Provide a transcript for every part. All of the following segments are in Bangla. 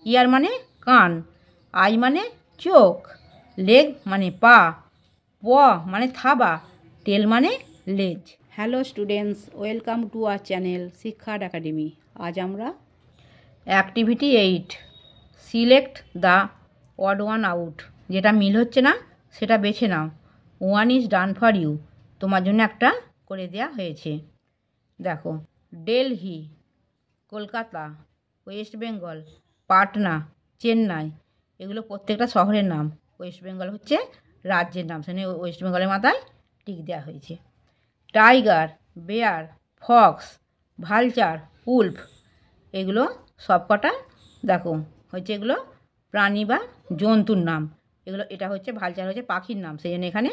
ইয়ার মানে কান, আই মানে চোখ, লেগ মানে পা, প মানে থাবা, টেল মানে লেজ। Hello students, welcome to our channel শিক্ষা একাডেমি। আজ আমরা activity 8 select the odd one out, যেটা মিল হচ্ছে না সেটা বেছে নাও। 1 ইজ ডান ফর ইউ, তোমার জন্য একটা করে দেওয়া হয়েছে। দেখো, দিল্লি, কলকাতা, ওয়েস্ট বেঙ্গল, পাটনা, চেন্নাই, এগুলো প্রত্যেকটা শহরের নাম। ওয়েস্ট বেঙ্গল হচ্ছে রাজ্যের নাম, সেখানে ওয়েস্ট বেঙ্গলের মাথায় টিক দেওয়া হয়েছে। Tiger, bear, fox, vulture, wolf, এগুলো সবকটা দেখো হচ্ছে এগুলো প্রাণী বা জন্তুর নাম। এটা হচ্ছে ভালচার হচ্ছে পাখির নাম, সেই জন্য এখানে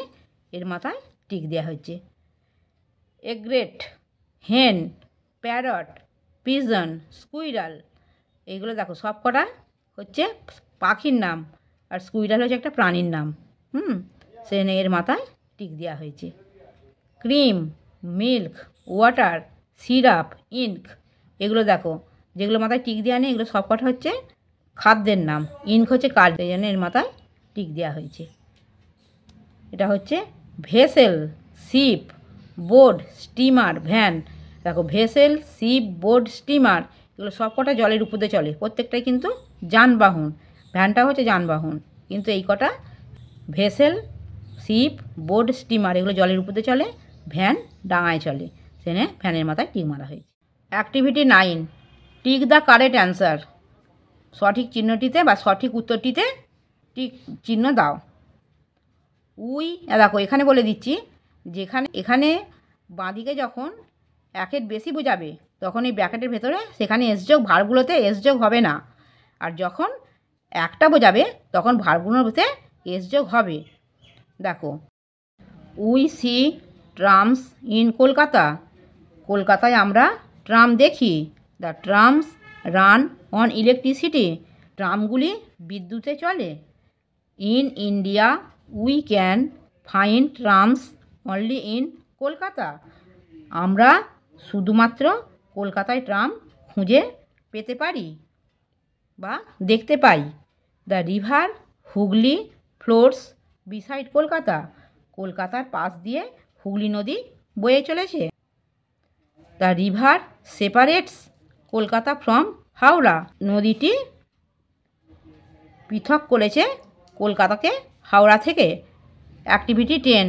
এর মাথায় টিক দেওয়া হচ্ছে। এগ্রেট, হেন, প্যারট, পিজন, স্কুইরাল, এইগুলো দেখো সবকটা হচ্ছে পাখির নাম, আর স্কুইরাল হচ্ছে একটা প্রাণীর নাম। সেই জন্য এর মাথায় টিক দেওয়া হয়েছে। Cream, milk, water, syrup, ink, এগুলো দেখো যেগুলো মাথায় টিক দেওয়া নেই এগুলো সবকটা হচ্ছে খাদ্যের নাম। ইঙ্ক হচ্ছে কাল, এই জন্য এর মাথায় টিক দেওয়া হয়েছে। এটা হচ্ছে vessel, ship, boat, steamer, van, দেখো ভেসেল, শিপ, বোট, স্টিমার, এগুলো সবকটা জলের উপরে চলে, প্রত্যেকটাই কিন্তু যানবাহন। ভ্যানটা হচ্ছে যানবাহন, কিন্তু এই কটা ভেসেল, শিপ, বোট, স্টিমার এগুলো জলের উপরে চলে, ভ্যান ডাঙায় চলে, সেখানে ভ্যানের মাথায় টিক মারা হয়েছে। Activity 9 tick the correct answer, সঠিক চিহ্নটিতে বা সঠিক উত্তরটিতে টিক চিহ্ন দাও। দেখো এখানে বলে দিচ্ছি, এখানে বাঁদিকে যখন একের বেশি বোঝাবে তখন এই ব্র্যাকেটের ভেতরে সেখানে এস যোগ, ভার্বগুলোতে এস যোগ হবে না। আর যখন একটা বোঝাবে তখন ভার্বগুলোর ভেতরে এস যোগ হবে। দেখো, we see trams in Kolkata, কলকাতায় আমরা ট্রাম দেখি। The trams run on electricity, ট্রামগুলি বিদ্যুতে চলে। In India we can find trams only in Kolkata, আমরা শুধুমাত্র কলকাতায় ট্রাম খুঁজে পেতে পারি বা দেখতে পাই। The river Hooghly floats beside Kolkata, কলকাতার পাশ দিয়ে হুগলি নদী বয়ে চলেছে। The river separates Kolkata from Howrah, নদীটি পৃথক করেছে কলকাতাকে হাওড়া থেকে। Activity 10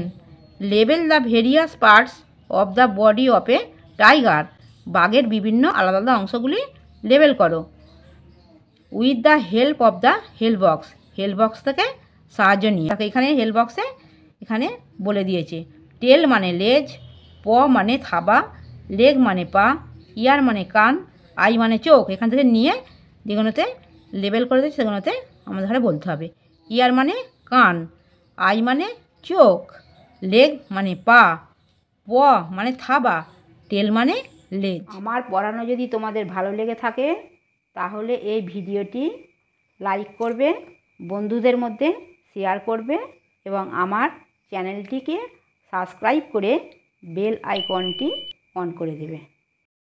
label the various parts of the body of a tiger, বাঘের বিভিন্ন আলাদা আলাদা অংশগুলি লেবেল করো। With the help of the help box, help box থেকে সাহায্য নিয়ে। এখানে হেল্প বক্সে এখানে বলে দিয়েছে টেল মানে লেজ, প মানে থাবা, লেগ মানে পা, ইয়ার মানে কান, আই মানে চোখ, এখান থেকে নিয়ে যেগুলোতে লেবেল করে দিয়েছে সেগুলোতে আমাদের ঘরে বলতে হবে। ইয়ার মানে কান, আই মানে চোখ, লেগ মানে পা, প মানে থাবা, টেল মানে লেজ। আমার পড়ানো যদি তোমাদের ভালো লেগে থাকে তাহলে এই ভিডিওটি লাইক করবে, বন্ধুদের মধ্যে শেয়ার করবে এবং আমার চ্যানেলটিকে সাবস্ক্রাইব করে বেল আইকনটি অন করে দেবে।